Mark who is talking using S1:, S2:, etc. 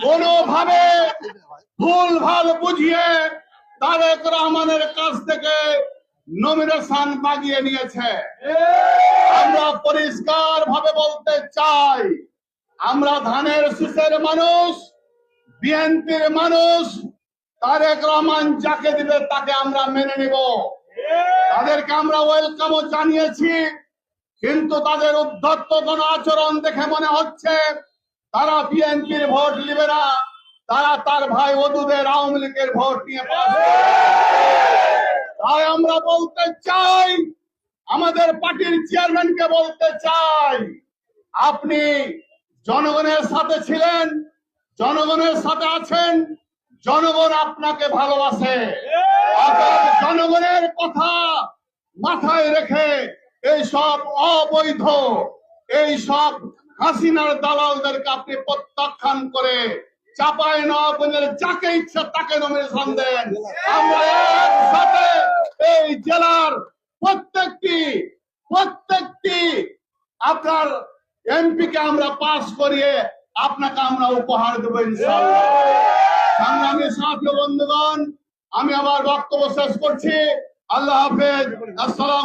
S1: কোনোভাবে ভুল ভাল বুঝিয়ে তারেক রহমানের কাছ থেকে নমিনেশন বাগিয়ে নিয়েছে। আমরা পরিষ্কার ভাবে বলতে চাই, আমরা ধানের শীষের মানুষ, বিএনপির মানুষ, তারেক রহমান যাকে দিবে তাকে আমরা মেনে নিব। তাদেরকে আমরা ওয়েলকামও জানিয়েছি, কিন্তু তাদের উদ্ধত্তপূর্ণ আচরণ দেখে মনে হচ্ছে তারা বিএনপির ভোট নিবে না, তারা তার ভাই ওদুদের আওয়ামী লীগের ভোট নিয়ে পাস করবে। তাই আমরা বলতে চাই, আমাদের পার্টির চেয়ারম্যানকে বলতে চাই, আপনি জনগণের সাথে ছিলেন, জনগণের সাথে আছেন, জনগণ আপনাকে ভালোবাসে। জনগণের কথা মাথায় রেখে এই সব অবৈধ, এই সব হাসিনার দালালদেরকে আপনি প্রত্যাখ্যান করে চাঁপাইনবাবগঞ্জের যাকে ইচ্ছা তাকে নমিনেশন দেন। আমরা একসাথে এই জেলার প্রত্যেকটি আপনার এমপিকে আমরা পাস করিয়ে আপনাকে আমরা উপহার দেবো ইনশাআল্লাহ। সংগ্রামী সাথী বন্ধুগণ, আমি আমার বক্তব্য শেষ করছি। আল্লাহ হাফেজ। আসসালাম।